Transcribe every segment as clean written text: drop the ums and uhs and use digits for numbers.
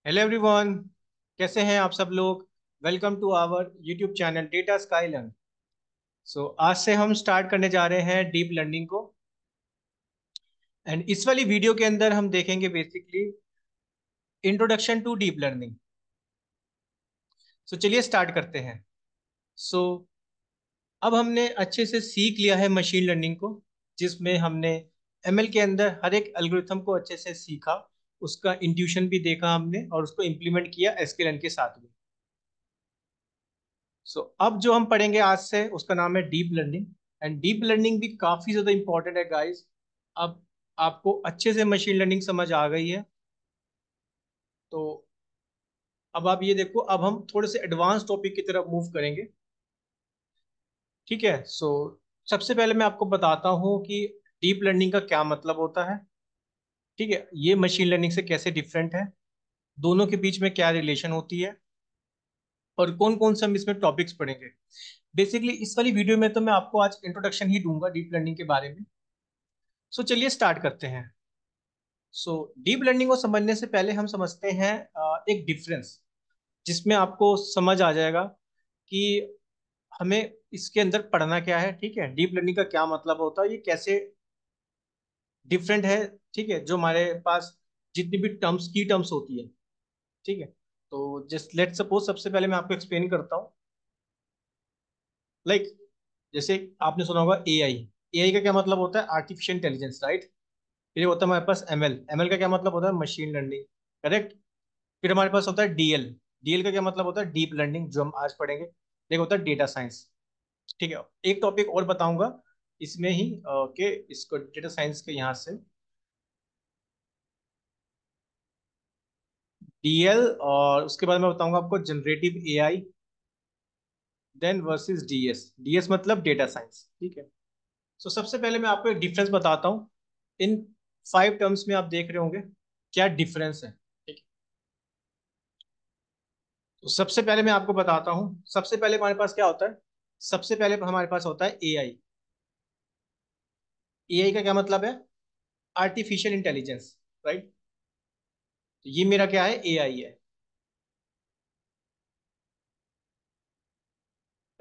Hello everyone. कैसे हैं आप सब लोग। Welcome to our YouTube channel Data Sky Learn. आज से हम स्टार्ट करने जा रहे हैं डीप लर्निंग को। एंड इस वाली वीडियो के अंदर हम देखेंगे basically introduction to deep learning. चलिए स्टार्ट करते हैं। सो अब हमने अच्छे से सीख लिया है मशीन लर्निंग को, जिसमें हमने एमएल के अंदर हर एक एल्गोरिथम को अच्छे से सीखा, उसका इंट्यूशन भी देखा हमने और उसको इम्प्लीमेंट किया एसक्यूएल के साथ में। अब जो हम पढ़ेंगे आज से उसका नाम है deep learning. And deep learning भी काफी ज्यादा इंपॉर्टेंट है गाइस। अब आपको अच्छे से मशीन लर्निंग समझ आ गई है, तो अब आप ये देखो, अब हम थोड़े से एडवांस टॉपिक की तरफ मूव करेंगे। ठीक है। सबसे पहले मैं आपको बताता हूँ कि डीप लर्निंग का क्या मतलब होता है। ठीक है, ये मशीन लर्निंग से कैसे डिफरेंट है, दोनों के बीच में क्या रिलेशन होती है, और कौन कौन से हम इसमें टॉपिक्स पढ़ेंगे। बेसिकली इस वाली वीडियो में तो मैं आपको आज इंट्रोडक्शन ही दूंगा डीप लर्निंग के बारे में। चलिए स्टार्ट करते हैं। डीप लर्निंग को समझने से पहले हम समझते हैं एक डिफरेंस, जिसमें आपको समझ आ जाएगा कि हमें इसके अंदर पढ़ना क्या है। ठीक है, डीप लर्निंग का क्या मतलब होता है, ये कैसे डिफरेंट है। ठीक है, जो हमारे पास जितनी भी टर्म्स की टर्म्स होती है। ठीक है, तो जस्ट लेट सपोज सबसे पहले मैं आपको एक्सप्लेन करता हूँ। लाइक जैसे आपने सुना होगा एआई। एआई का क्या मतलब होता है, आर्टिफिशियल इंटेलिजेंस, राइट। फिर होता है हमारे पास एमएल। एमएल का क्या मतलब होता है, मशीन लर्निंग, करेक्ट। फिर हमारे पास होता है डीएल। डीएल का क्या मतलब होता है, डीप लर्निंग, जो हम आज पढ़ेंगे। एक होता है डेटा साइंस। ठीक है, एक टॉपिक और बताऊंगा इसमें ही कि इसको डेटा साइंस के यहाँ से डीएल, और उसके बाद मैं बताऊंगा आपको generative AI, then versus DS. DS मतलब डेटा साइंस। ठीक है। सबसे पहले मैं आपको एक डिफरेंस बताता हूँ। इन 5 टर्म्स में आप देख रहे होंगे क्या डिफरेंस है। ठीक है, तो सबसे पहले मैं आपको बताता हूँ। सबसे पहले हमारे पास क्या होता है, सबसे पहले हमारे पास होता है एआई। एआई का क्या मतलब है, आर्टिफिशियल इंटेलिजेंस, राइट। तो ये मेरा क्या है, एआई है,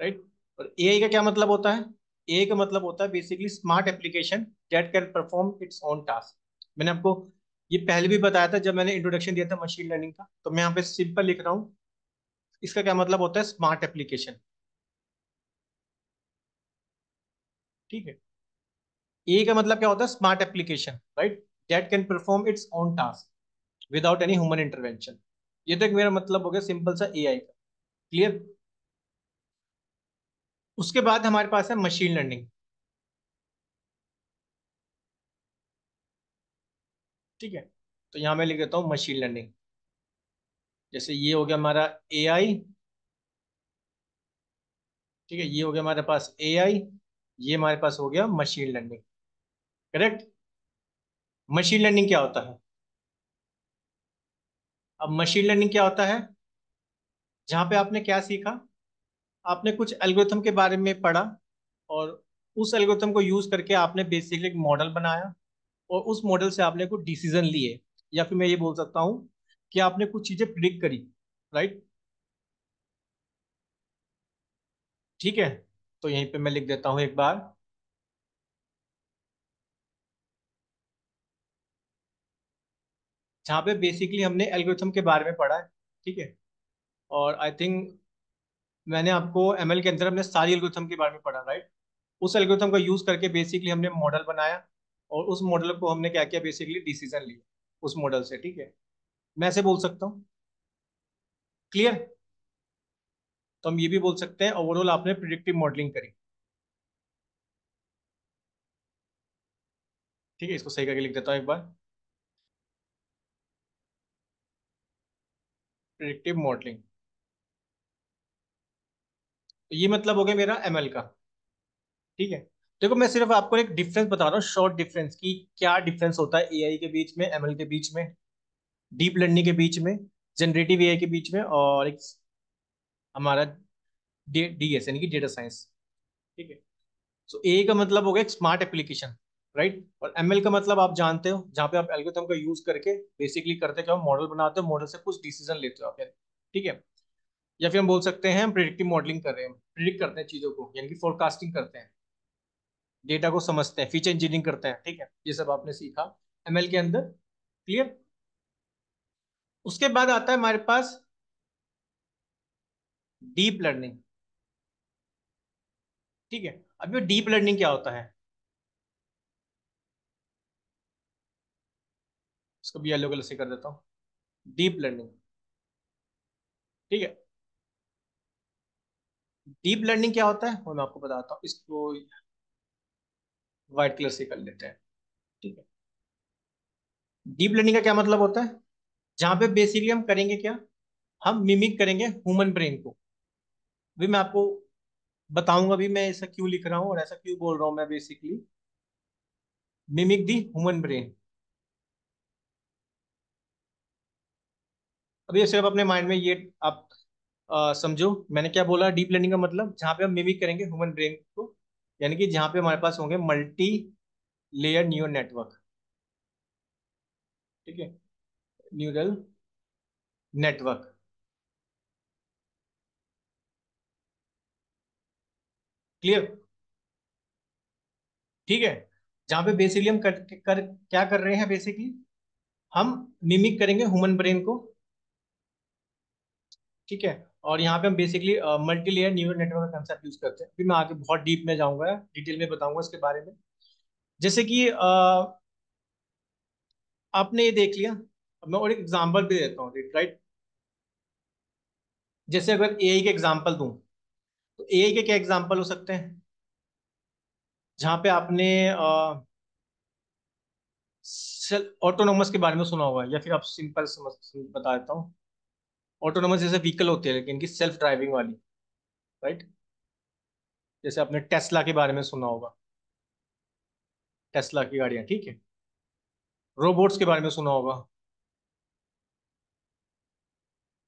राइट। और एआई का क्या मतलब होता है, एआई का मतलब होता है basically smart application that can perform its own task. मैंने आपको ये पहले भी बताया था जब मैंने इंट्रोडक्शन दिया था मशीन लर्निंग का। तो मैं यहाँ पे सिंपल लिख रहा हूँ, इसका क्या मतलब होता है, स्मार्ट एप्लीकेशन। ठीक है, ए का मतलब क्या होता है, smart application, right, that can perform its own task without any human intervention. ये तो एक मेरा मतलब हो गया सिंपल सा एआई का। क्लियर। उसके बाद हमारे पास है मशीन लर्निंग। ठीक है, तो यहाँ मैं लिख देता हूँ मशीन लर्निंग। जैसे ये हो गया हमारा एआई। ठीक है, ये हो गया हमारे पास एआई, ये हमारे पास हो गया machine learning, correct. Machine learning क्या होता है, अब मशीन लर्निंग क्या होता है, जहाँ पे आपने क्या सीखा, आपने कुछ एल्गोरिथम के बारे में पढ़ा, और उस एल्गोरिथम को यूज करके आपने बेसिकली एक मॉडल बनाया, और उस मॉडल से आपने कुछ डिसीजन लिए, या फिर मैं ये बोल सकता हूँ कि आपने कुछ चीजें प्रिडिक्ट करी, राइट। ठीक है, तो यहीं पे मैं लिख देता हूँ एक बार, जहाँ पे बेसिकली हमने एल्गोरिथम के बारे में पढ़ा है। ठीक है, और आई थिंक मैंने आपको एमएल के अंदर हमने सारी एल्गोरिथम के बारे में पढ़ा, राइट। उस एल्गोरिथम का यूज करके बेसिकली हमने मॉडल बनाया, और उस मॉडल को हमने क्या किया, बेसिकली डिसीजन लिया उस मॉडल से। ठीक है, मैं ऐसे बोल सकता हूँ, क्लियर। तो हम ये भी बोल सकते हैं ओवरऑल आपने प्रिडिक्टिव मॉडलिंग करी। ठीक है, इसको सही करके लिख देता हूँ एक बार, प्रिडिक्टिव मॉडलिंग। तो ये मतलब हो गया मेरा एमएल का। ठीक है, देखो मैं सिर्फ आपको एक डिफरेंस बता रहा हूँ, शॉर्ट डिफरेंस की क्या डिफरेंस होता है एआई के बीच में, एमएल के बीच में, डीप लर्निंग के बीच में, जनरेटिव एआई के बीच में, और एक हमारा डीएस यानी कि डेटा साइंस। ठीक है, सो ए का मतलब हो गया एक स्मार्ट एप्लीकेशन। राइट। और एमएल का मतलब आप जानते हो, जहाँ पे आप एल्गोरिथम का यूज करके बेसिकली करते क्या हो, मॉडल बनाते हो, मॉडल से कुछ डिसीजन लेते हो आप, ठीक है। या फिर हम बोल सकते हैं हम प्रिडिक्टिव मॉडलिंग कर रहे हैं, प्रिडिक्ट करते हैं चीजों को, यानी कि फोरकास्टिंग करते हैं, डेटा को समझते हैं, फीचर इंजीनियरिंग करते हैं, ठीक है। ये सब आपने सीखा एमएल के अंदर। क्लियर। उसके बाद आता है हमारे पास डीप लर्निंग। ठीक है। अब ये डीप लर्निंग क्या होता है, इसको भी येलो कलर से कर देता हूँ। डीप लर्निंग, ठीक है। डीप लर्निंग क्या होता है वो मैं आपको बताता हूँ, इसको व्हाइट कलर से कर लेते हैं, ठीक है। डीप लर्निंग का क्या मतलब होता है, जहां पे बेसिकली हम करेंगे क्या, हम मिमिक करेंगे ह्यूमन ब्रेन को। भी मैं आपको बताऊंगा भी मैं ऐसा क्यों लिख रहा हूँ और ऐसा क्यों बोल रहा हूँ मैं, बेसिकली मिमिक दी ह्यूमन ब्रेन। अभी सिर्फ अपने माइंड में ये आप समझो मैंने क्या बोला। डीप लर्निंग का मतलब जहाँ पे हम मिमिक करेंगे ह्यूमन ब्रेन को, यानी कि जहाँ पे हमारे पास होंगे मल्टी लेयर न्यूरल नेटवर्क, ठीक है। Neural network. क्लियर। ठीक है। जहाँ पे बेसिकली हम क्या कर रहे हैं, बेसिकली हम मिमिक करेंगे ह्यूमन ब्रेन को, ठीक है। और यहाँ पे हम basically multi layer neural network का कंसेप्ट यूज करते हैं। फिर मैं आगे बहुत डीप में जाऊंगा, डिटेल में बताऊंगा इसके बारे में। जैसे कि आपने ये देख लिया, अब मैं और एक एग्जांपल भी देता हूँ, राइट। जैसे अगर एआई के एग्जांपल दूं, तो एआई के क्या एग्जांपल हो सकते हैं, जहाँ पे आपने ऑटोनोमस के बारे में सुना होगा, या फिर आप सिंपल बता देता हूँ। ऑटोनोमस जैसे व्हीकल होते हैं लेकिन इनकी सेल्फ ड्राइविंग वाली, राइट। जैसे आपने टेस्ला के बारे में सुना होगा, टेस्ला की गाड़ियाँ, ठीक है। रोबोट्स के बारे में सुना होगा।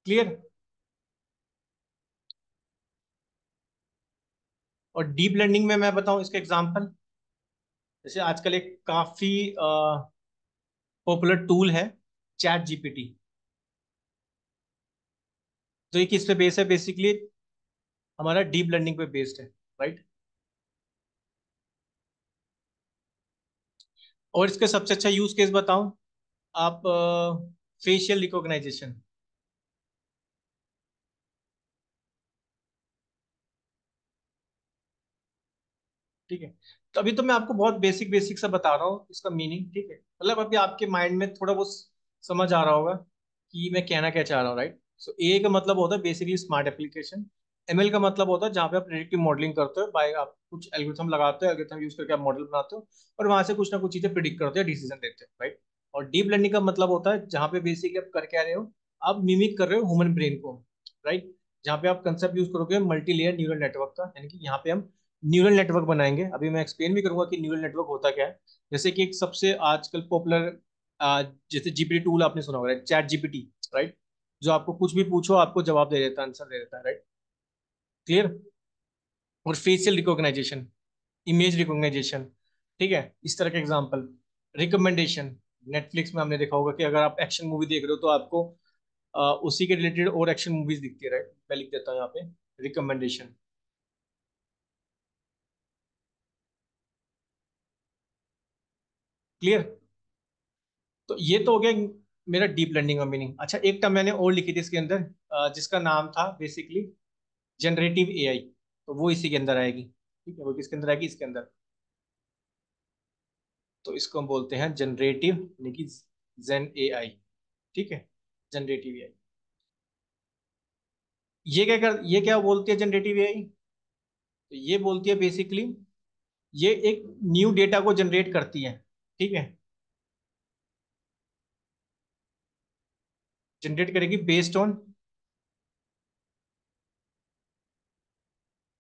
क्लियर। और डीप लर्निंग में मैं बताऊं इसके एग्जांपल, जैसे आजकल एक काफी पॉपुलर टूल है, चैट जीपीटी। तो ये किस पे बेस्ड है, बेसिकली हमारा डीप लर्निंग पे बेस्ड है, राइट। और इसका सबसे अच्छा यूज केस बताऊं, आप फेशियल रिकॉग्नाइजेशन, ठीक है। तो अभी तो मैं आपको बहुत बेसिक बेसिक सा बता रहा हूँ इसका मीनिंग, ठीक है। मतलब अभी आपके माइंड में थोड़ा बहुत समझ आ रहा होगा कि मैं कहना क्या चाह रहा हूँ, राइट। सो ए का मतलब होता है बेसिकली स्मार्ट एप्लीकेशन। एमएल का मतलब होता है जहाँ पे आप प्रेडिक्टिव मॉडलिंग करते हो, बाय आप कुछ एल्गोरिथम लगाते हो, एल्गोरिथम यूज करके आप मॉडल बनाते हो और वहां से कुछ ना कुछ चीजें प्रिडिक्ट करते हो, डिसीजन लेते हो, राइट। और डीप लर्निंग का मतलब होता है जहाँ पे बेसिकली आप कर क्या रहे हो, आप मिमिक कर रहे हो ह्यूमन ब्रेन को, राइट। जहाँ पे आप कंसेप्ट यूज करोगे मल्टी लेयर न्यूरल नेटवर्क का, यानी कि यहाँ पे हम न्यूरल नेटवर्क बनाएंगे। अभी मैं एक्सप्लेन भी करूंगा कि न्यूरल नेटवर्क होता क्या है। जैसे कि एक सबसे आजकल पॉपुलर जैसे जीपीटी टूल आपने सुना होगा, चैट जीपीटी, राइट। जो आपको कुछ भी पूछो आपको जवाब दे देता है, आंसर दे देता है, राइट। क्लियर। और फेशियल रिकॉग्नाइजेशन, इमेज रिकॉग्नाइजेशन, ठीक है, इस तरह के एग्जांपल। रिकमेंडेशन, नेटफ्लिक्स में हमने देखा होगा कि अगर आप एक्शन मूवी देख रहे हो तो आपको उसी के रिलेटेड और एक्शन मूवीज दिखती है, राइट। मैं लिख देता हूँ यहाँ पे रिकमेंडेशन। क्लियर। तो ये तो हो गया मेरा डीप लर्निंग का मीनिंग। अच्छा, एक टर्म मैंने और लिखी थी इसके अंदर, जिसका नाम था बेसिकली जनरेटिव एआई। तो वो इसी के अंदर आएगी, ठीक है। वो किसके अंदर आएगी, इसके अंदर। तो इसको हम बोलते हैं जनरेटिव, यानी कि जेन एआई, ठीक है। Generative AI. ये क्या बोलती है जनरेटिव एआई, तो ये बोलती है बेसिकली ये एक न्यू डेटा को जनरेट करती है, ठीक है। जनरेट करेगी बेस्ड ऑन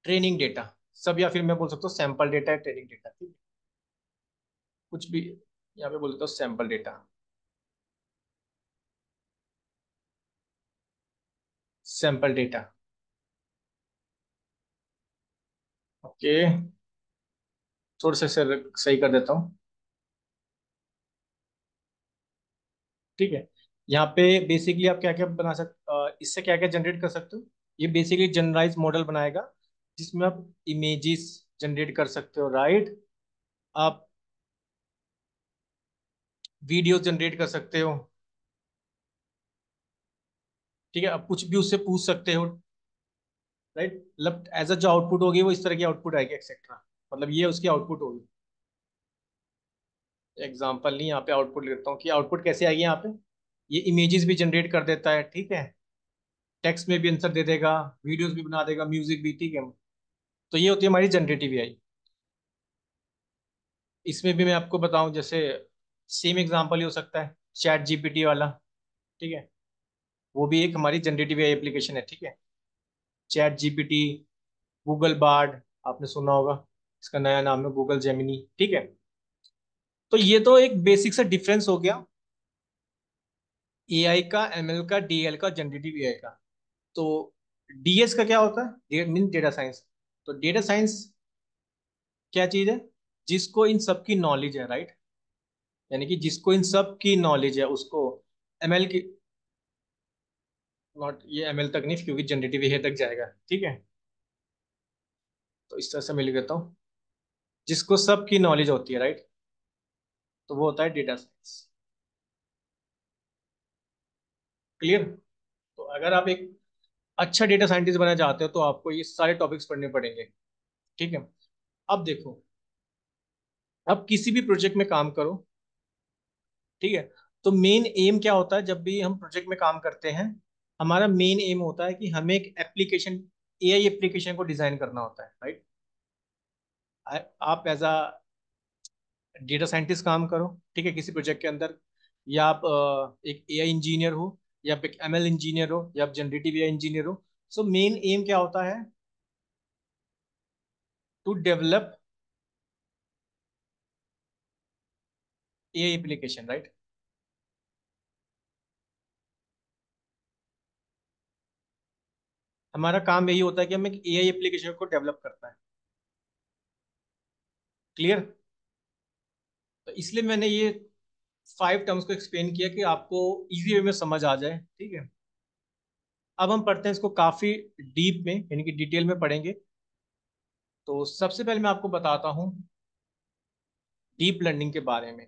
ट्रेनिंग डेटा, सब, या फिर मैं बोल सकता हूँ सैंपल डेटा है, ट्रेनिंग डेटा, ठीक है। कुछ भी यहाँ पे बोल देता हूँ sample data, sample data. Okay, थोड़ा सा सही कर देता हूँ। ठीक है। यहाँ पे बेसिकली आप क्या क्या बना सकते, इससे क्या क्या जनरेट कर सकते हो। ये बेसिकली जनरलाइज मॉडल बनाएगा जिसमें आप इमेजेस जनरेट कर सकते हो, राइट। आप वीडियो जनरेट कर सकते हो, ठीक है। आप कुछ भी उससे पूछ सकते हो, राइट। मतलब एज अ जो आउटपुट होगी वो इस तरह की आउटपुट आएगी एक्सेट्रा, मतलब ये उसकी आउटपुट होगी। एग्जाम्पल नहीं, यहाँ पे आउटपुट लेता हूँ कि आउटपुट कैसे आएगी यहाँ पे। ये इमेजेस भी जनरेट कर देता है, ठीक है। टेक्स्ट में भी आंसर दे देगा, वीडियोस भी बना देगा, म्यूजिक भी, ठीक है। तो ये होती है हमारी जनरेटिव एआई। इसमें भी मैं आपको बताऊं, जैसे सेम एग्जांपल ही हो सकता है चैट जीपीटी वाला, ठीक है। वो भी एक हमारी जनरेटिव एआई एप्लीकेशन है, ठीक है। चैट जीपीटी, गूगल बार्ड, आपने सुना होगा, इसका नया नाम है गूगल जेमिनी, ठीक है। तो ये तो एक बेसिक सा डिफरेंस हो गया एआई का, एमएल का, डीएल का, जनरेटिव एआई का। तो डीएस का क्या होता है, मीन डेटा साइंस। तो डेटा साइंस क्या चीज है, जिसको इन सब की नॉलेज है, राइट। यानी कि जिसको इन सब की नॉलेज है उसको एमएल की, नॉट ये एमएल तक नहीं क्योंकि जनरेटिव एआई तक जाएगा, ठीक है। तो इस तरह से मैं लिख देता हूँ, जिसको सब की नॉलेज होती है, राइट। तो वो होता है डेटा साइंस। क्लियर। तो अगर आप एक अच्छा डेटा साइंटिस्ट बनना चाहते हो तो आपको ये सारे टॉपिक्स पढ़ने पड़ेंगे, ठीक है। अब देखो, अब किसी भी प्रोजेक्ट में काम करो, ठीक है। तो मेन एम क्या होता है जब भी हम प्रोजेक्ट में काम करते हैं, हमारा मेन एम होता है कि हमें एक एप्लीकेशन, एआई एप्लीकेशन को डिजाइन करना होता है, राइट। आप एज अ डेटा साइंटिस्ट काम करो, ठीक है, किसी प्रोजेक्ट के अंदर, या आप एक एआई इंजीनियर हो, या आप एक एमएल इंजीनियर हो, या आप जनरेटिव एआई इंजीनियर हो। सो मेन एम क्या होता है, to develop AI application, right. हमारा काम यही होता है कि हम एक एआई एप्लीकेशन को डेवलप करना है। क्लियर। तो इसलिए मैंने ये 5 टर्म्स को एक्सप्लेन किया कि आपको इजी वे में समझ आ जाए, ठीक है। अब हम पढ़ते हैं इसको काफी डीप में, यानी कि डिटेल में पढ़ेंगे। तो सबसे पहले मैं आपको बताता हूँ डीप लर्निंग के बारे में।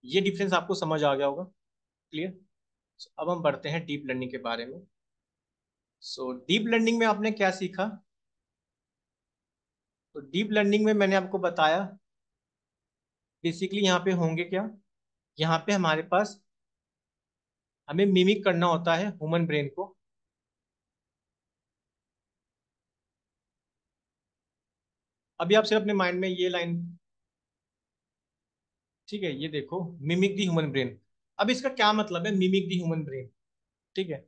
ये डिफरेंस आपको समझ आ गया होगा, क्लियर। अब हम बढ़ते हैं डीप लर्निंग के बारे में। सो डीप लर्निंग में आपने क्या सीखा। तो डीप लर्निंग में मैंने आपको बताया बेसिकली यहाँ पे होंगे क्या, यहाँ पे हमारे पास हमें मिमिक करना होता है ह्यूमन ब्रेन को। अभी आप सिर्फ अपने माइंड में ये लाइन, ठीक है, ये देखो, मिमिक दी ह्यूमन ब्रेन। अब इसका क्या मतलब है मिमिक दी ह्यूमन ब्रेन, ठीक है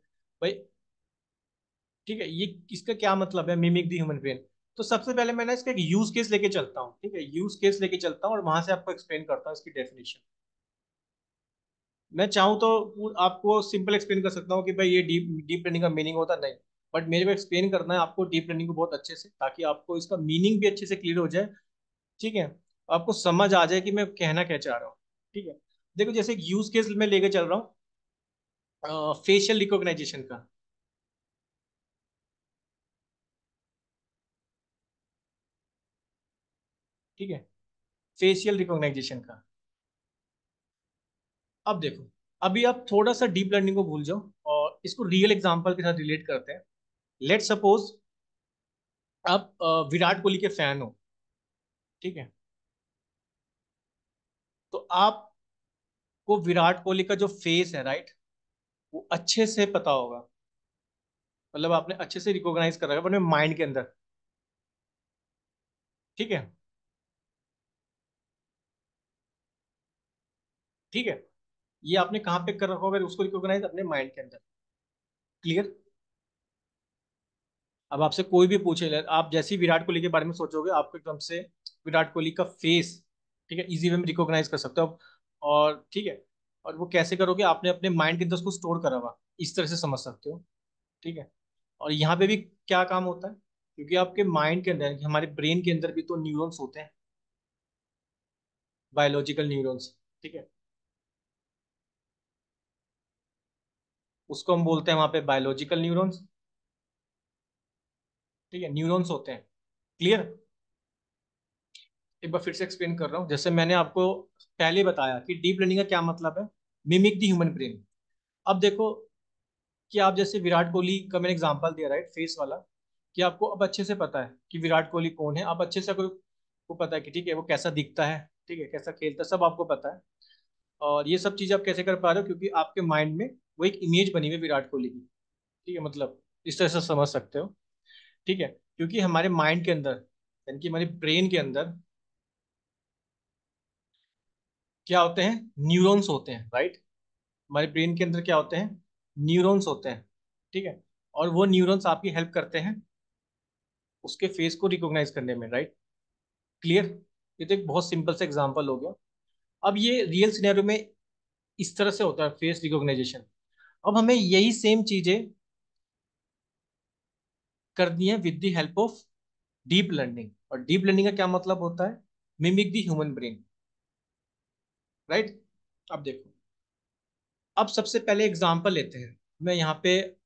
भाई। ठीक है, ये इसका क्या मतलब है मिमिक दी ह्यूमन ब्रेन। तो सबसे पहले मैं ना इसका एक यूज केस लेके चलता हूँ, ठीक है, यूज केस लेके चलता हूँ और वहां से आपको एक्सप्लेन करता हूँ इसकी डेफिनेशन। मैं चाहूँ तो आपको सिंपल एक्सप्लेन कर सकता हूँ कि भाई ये डीप डीप लर्निंग का मीनिंग होता नहीं, बट मेरे को एक्सप्लेन करना है आपको डीप लर्निंग को बहुत अच्छे से, ताकि आपको इसका मीनिंग भी अच्छे से क्लियर हो जाए, ठीक है। आपको समझ आ जाए कि मैं कहना क्या चाह रहा हूँ, ठीक है। देखो जैसे एक यूज केस में लेके चल रहा हूँ फेशियल रिकॉग्नाइजेशन का, ठीक है, फेशियल रिकॉग्नाइजेशन का। अब देखो, अभी आप थोड़ा सा डीप लर्निंग को भूल जाओ और इसको रियल एग्जांपल के साथ रिलेट करते हैं। लेट सपोज आप विराट कोहली के फैन हो, ठीक है। तो आपको विराट कोहली का जो फेस है, राइट, वो अच्छे से पता होगा, मतलब आपने अच्छे से रिकॉग्नाइज कर रखा है अपने माइंड के अंदर, ठीक है। ठीक है, ये आपने कहाँ पे कर रखा होगा उसको रिकॉग्नाइज अपने माइंड के अंदर। क्लियर। अब आपसे कोई भी पूछे, आप जैसे ही विराट कोहली के बारे में सोचोगे आपको एकदम से विराट कोहली का फेस, ठीक है, इजी वे में रिकॉग्नाइज कर सकते हो। और ठीक है, और वो कैसे करोगे, आपने अपने माइंड के अंदर उसको स्टोर करा हुआ, इस तरह से समझ सकते हो, ठीक है। और यहाँ पे भी क्या काम होता है, क्योंकि आपके माइंड के अंदर, हमारे ब्रेन के अंदर भी तो न्यूरॉन्स होते हैं, बायोलॉजिकल न्यूरॉन्स, ठीक है। उसको हम बोलते हैं वहां पे बायोलॉजिकल न्यूरॉन्स। ठीक है, न्यूरॉन्स होते हैं। क्लियर? एक बार फिर से एक्सप्लेन कर रहा हूँ, जैसे मैंने आपको पहले बताया कि डीप लर्निंग का क्या मतलब है, मिमिक द ह्यूमन ब्रेन। अब देखो कि आप जैसे विराट कोहली का मैंने एग्जांपल दिया, राइट, फेस वाला, कि आपको अब अच्छे से पता है कि विराट कोहली कौन है। अब अच्छे से अगर को पता है कि ठीक है वो कैसा दिखता है, ठीक है कैसा खेलता है, सब आपको पता है। और ये सब चीज़ आप कैसे कर पा रहे हो, क्योंकि आपके माइंड में वो एक इमेज बनी हुई है विराट कोहली की। ठीक है, मतलब इस तरह से समझ सकते हो। ठीक है, क्योंकि हमारे माइंड के अंदर, यानी कि हमारे ब्रेन के अंदर क्या होते हैं, न्यूरॉन्स होते हैं, राइट। हमारे ब्रेन के अंदर क्या होते हैं, न्यूरॉन्स होते हैं। ठीक है, और वो न्यूरॉन्स आपकी हेल्प करते हैं उसके फेस को रिकॉग्नाइज करने में, राइट। क्लियर? ये तो एक बहुत सिंपल सा एग्जांपल हो गया। अब ये रियल सिनेरियो में इस तरह से होता है फेस रिकॉग्नाइजेशन। अब हमें यही सेम चीजें करनी है with the help of deep learning. और डीप लर्निंग का क्या मतलब होता है, mimic the human brain, right. अब देखो, अब सबसे पहले एग्जांपल लेते हैं। मैं यहाँ पे,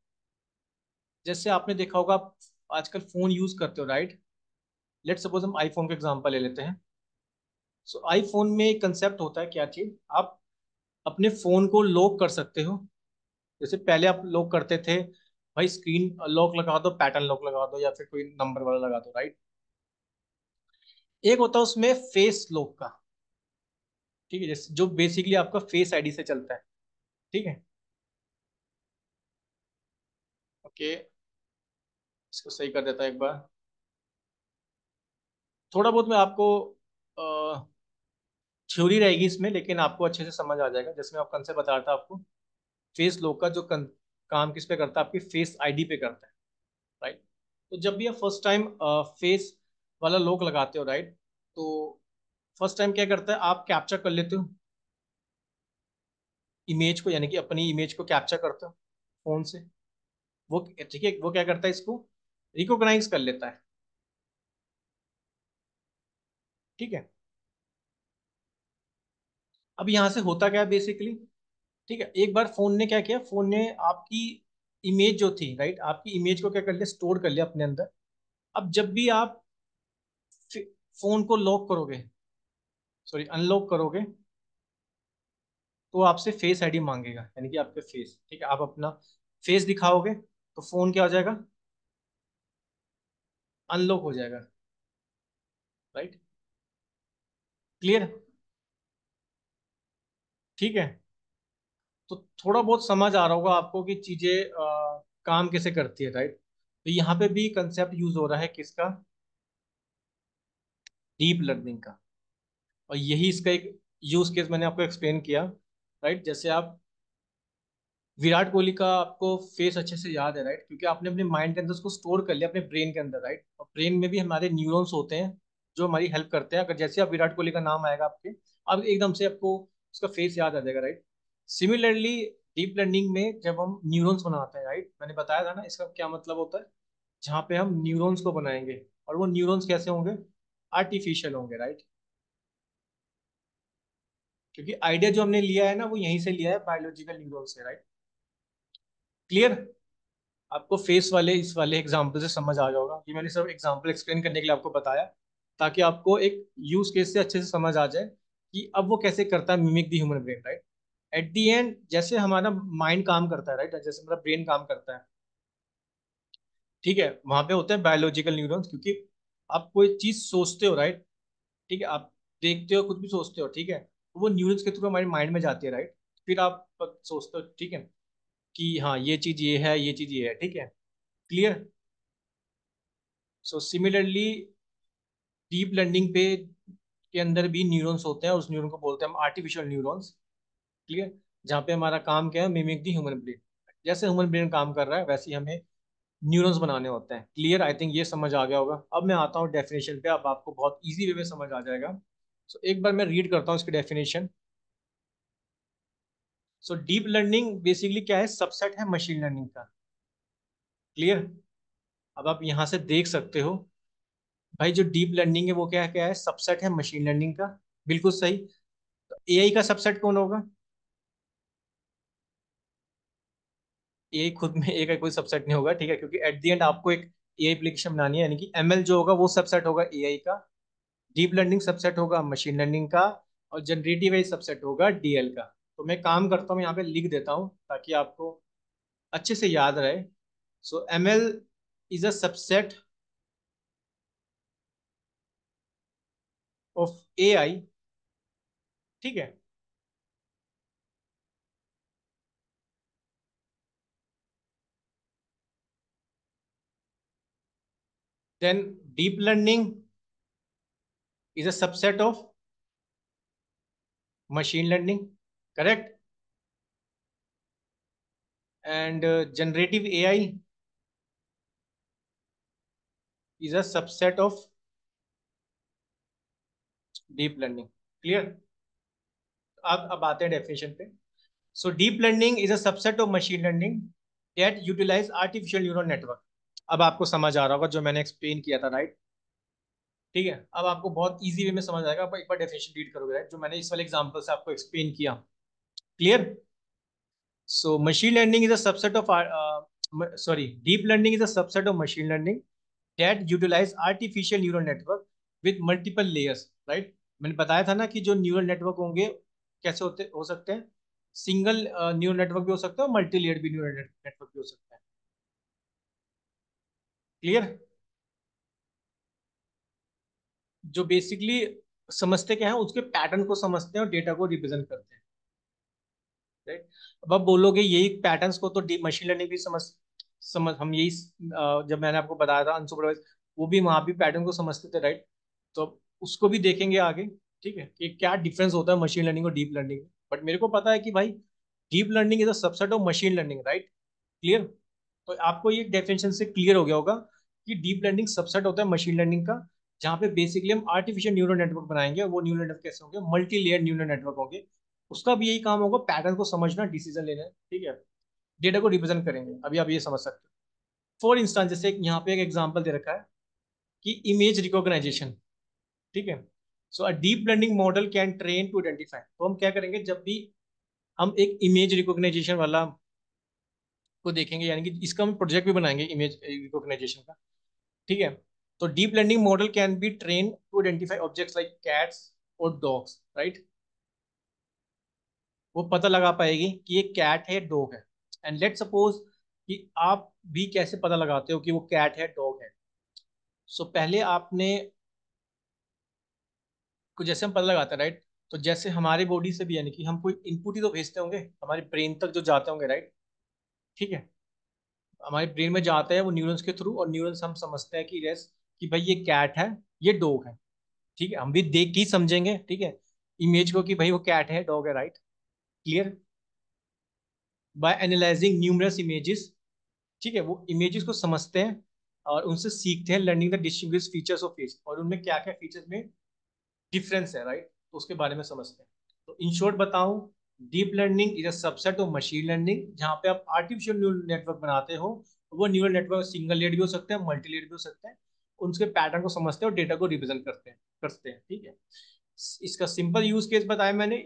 जैसे आपने देखा होगा आप आजकल फोन यूज करते हो, राइट। लेट सपोज हम आईफोन का एग्जांपल ले लेते हैं। सो आईफोन में एक कंसेप्ट होता है, क्या चीज, आप अपने फोन को लॉक कर सकते हो। जैसे पहले आप लॉक करते थे, भाई स्क्रीन लॉक लगा दो, पैटर्न लॉक लगा दो, या फिर कोई नंबर वाला लगा दो, राइट। एक होता है उसमें फेस लॉक का। ठीक है, जैसे जो बेसिकली आपका फेस आईडी से चलता है। ठीक है, ओके, इसको सही कर देता है एक बार। थोड़ा बहुत मैं आपको थ्योरी रहेगी इसमें, लेकिन आपको अच्छे से समझ आ जाएगा। जैसे मैं आपको कंसेप्ट बता रहा था आपको, फेस लॉक का जो काम किस पे करता है, आपकी फेस आईडी पे करता है, राइट। तो जब भी आप फर्स्ट टाइम फेस वाला लॉक लगाते हो, राइट, तो फर्स्ट टाइम क्या करता है, आप कैप्चर कर लेते हो इमेज को, यानी कि अपनी इमेज को कैप्चर करते हो फोन से। वो ठीक है, वो क्या करता है, इसको रिकॉग्नाइज कर लेता है। ठीक है, अब यहाँ से होता क्या है बेसिकली, ठीक है, एक बार फोन ने क्या किया, फोन ने आपकी इमेज जो थी, राइट, आपकी इमेज को क्या कर लिया, स्टोर कर लिया अपने अंदर। अब जब भी आप फोन को लॉक करोगे, सॉरी अनलॉक करोगे, तो आपसे फेस आईडी मांगेगा, यानी कि आपके फेस, ठीक है, आप अपना फेस दिखाओगे तो फोन क्या हो जाएगा, अनलॉक हो जाएगा, राइट। क्लियर? ठीक है, तो थोड़ा बहुत समझ आ रहा होगा आपको कि चीजें काम कैसे करती है, राइट। तो यहाँ पे भी कंसेप्ट यूज हो रहा है किसका, डीप लर्निंग का। और यही इसका एक यूज केस मैंने आपको एक्सप्लेन किया, राइट। जैसे आप विराट कोहली का आपको फेस अच्छे से याद है, राइट, क्योंकि आपने अपने माइंड के अंदर उसको स्टोर कर लिया अपने ब्रेन के अंदर, राइट। और ब्रेन में भी हमारे न्यूरॉन्स होते हैं जो हमारी हेल्प करते हैं। अगर जैसे आप विराट कोहली का नाम आएगा आपके, अब एकदम से आपको उसका फेस याद आ जाएगा, राइट। सिमिलरली डीप लर्निंग में जब हम न्यूरॉन्स बनाते हैं, राइट, मैंने बताया था ना इसका क्या मतलब होता है, जहाँ पे हम न्यूरॉन्स को बनाएंगे, और वो न्यूरॉन्स कैसे होंगे, आर्टिफिशियल होंगे, राइट। क्योंकि आइडिया जो हमने लिया है ना, वो यहीं से लिया है, बायोलॉजिकल न्यूरॉन्स से, राइट। क्लियर? आपको फेस वाले इस वाले एग्जाम्पल से समझ आ जाएगा कि मैंने सब एग्जाम्पल एक्सप्लेन करने के लिए आपको बताया, ताकि आपको एक यूज केस से अच्छे से समझ आ जाए कि अब वो कैसे करता है, mimic the human brain, right. At the end जैसे हमारा माइंड काम करता है, राइट, जैसे हमारा ब्रेन काम करता है, ठीक है, वहां पे होते हैं बायोलॉजिकल न्यूरॉन्स। क्योंकि आप कोई चीज सोचते हो, राइट, ठीक है, आप देखते हो, कुछ भी सोचते हो, ठीक है, तो वो न्यूरॉन्स के थ्रू हमारे माइंड में जाती है, राइट। फिर आप सोचते हो, ठीक है, कि हाँ ये चीज ये है, ये चीज ये है, ठीक है। Clear? So similarly deep learning पे के अंदर भी न्यूरॉन्स होते हैं, उस न्यूरॉन को बोलते हैं हम आर्टिफिशियल न्यूरॉन्स। क्लियर? जहाँ पे हमारा काम क्या है, मिमिक दी ह्यूमन ब्रेन। जैसे ह्यूमन ब्रेन काम कर रहा है, वैसे ही हमें न्यूरॉन्स बनाने होते हैं। क्लियर? आई थिंक ये समझ आ गया होगा। अब मैं आता हूँ डेफिनेशन पे, अब आपको बहुत इजी वे में समझ आ जाएगा। सो एक बार मैं रीड करता हूँ इसकी डेफिनेशन। सो डीप लर्निंग बेसिकली क्या है, सबसेट है मशीन लर्निंग का। क्लियर? अब आप यहाँ से देख सकते हो, भाई जो डीप लर्निंग है वो क्या क्या है, सबसेट है मशीन लर्निंग का। बिल्कुल सही। तो एआई का सबसेट कौन होगा, एआई खुद में ए का कोई सबसेट नहीं होगा, ठीक है, क्योंकि एट द एंड आपको एक एआई एप्लीकेशन बनानी है, यानी कि एमएल जो होगा वो सबसेट होगा एआई का, डीप लर्निंग सबसेट होगा मशीन लर्निंग का, और जनरेटिव एआई सबसेट होगा डीएल का। तो मैं काम करता हूँ यहाँ पे लिख देता हूँ ताकि आपको अच्छे से याद रहे। So ML is a subset of AI, ठीक है। Then deep learning is a subset of machine learning, correct. And generative AI is a subset of deep learning. Clear. अब आते हैं डेफिनेशन पे। So deep learning is a subset of machine learning that utilize artificial neural network. अब आपको समझ आ रहा होगा जो मैंने एक्सप्लेन किया था, राइट। ठीक है, अब आपको बहुत इजी वे में समझ आएगा, आप एक बार डेफिनेशन रीड करोगे, राइट, जो मैंने इस वाले एग्जांपल से आपको एक्सप्लेन किया। Clear. So machine learning is a subset of deep learning is a subset of machine learning that utilize artificial neural network with multiple layers, right। मैंने बताया था ना कि जो न्यूरल नेटवर्क होंगे कैसे होते हो सकते हैं, सिंगल न्यूरल नेटवर्क भी हो सकता है और मल्टी लेयर्ड भी न्यूरल नेटवर्क भी हो सकता है। क्लियर। जो बेसिकली समझते क्या है, उसके पैटर्न को समझते हैं और डेटा को रिप्रेजेंट करते हैं, राइट। अब आप बोलोगे यही पैटर्न्स को तो डीप मशीन लर्निंग भी समझ समझ हम यही जब मैंने आपको बताया था अनसुपरवाइज, वो भी वहां भी पैटर्न को समझते थे, राइट। तो उसको भी देखेंगे आगे, ठीक है, कि क्या डिफरेंस होता है मशीन लर्निंग और डीप लर्निंग में। बट मेरे को पता है कि भाई deep learning is a subset of machine learning, right. Clear. तो आपको ये डेफिनेशन से क्लियर हो गया होगा कि डीप लर्निंग सबसेट होता है मशीन लर्निंग का, जहाँ पे बेसिकली हम आर्टिफिशियल न्यूरल नेटवर्क बनाएंगे, और वो न्यूरल नेटवर्क कैसे होंगे, मल्टी लेयर न्यूरल नेटवर्क होंगे। उसका भी यही काम होगा, पैटर्न को समझना, डिसीजन लेना, ठीक है, डेटा को रिप्रेजेंट करेंगे। अभी आप ये समझ सकते हो। फॉर इंस्टांस जैसे यहाँ पे एक एग्जांपल दे रखा है कि इमेज रिकॉग्नाइजेशन, ठीक है। So a deep learning model can train to identify. तो हम क्या करेंगे, जब भी हम एक इमेज रिकॉग्नाइजेशन वाला को देखेंगे, यानी कि इसका हम प्रोजेक्ट भी बनाएंगे इमेज रिकॉग्नाइजेशन का, ठीक है। तो deep learning model can be train to identify objects like cats और डॉग्स, राइट। वो पता लगा पाएगी कि ये कैट है डॉग है। एंड लेट सपोज कि आप भी कैसे पता लगाते हो कि वो कैट है डॉग है। सो पहले आपने को जैसे हम पता लगाते हैं, राइट। तो जैसे हमारे बॉडी से भी, यानी कि हम कोई इनपुट ही तो भेजते होंगे हमारे ब्रेन तक जो जाते होंगे, राइट। ठीक है, हमारे ब्रेन में जाते हैं वो न्यूरॉन्स के थ्रू, और न्यूरॉन्स हम समझते हैं कि यस, कि भाई ये कैट है, ये डॉग है। ठीक है, हम भी देख के ही समझेंगे, ठीक है, इमेज को, कि भाई वो कैट है डॉग है, right. Clear. By analysing numerous images, ठीक है, वो इमेजेस को समझते हैं और उनसे सीखते हैं, learning the distinguish features of face, और उनमें क्या क्या फीचर्स में डिफरेंस है, राइट, तो उसके बारे में समझते हैं। तो इन शॉर्ट बताऊं, deep learning is a subset of machine learning, जहाँ पे आप आर्टिफिशियल न्यूरल नेटवर्क बनाते हो। वो न्यूरल नेटवर्क सिंगल लेयर भी हो सकते हैं, मल्टी लेयर भी हो सकते हैं। उनके पैटर्न को समझते हैं और डेटा को रिप्रेजेंट करते हैं, ठीक है। इसका सिंपल यूज केस बताया मैंने,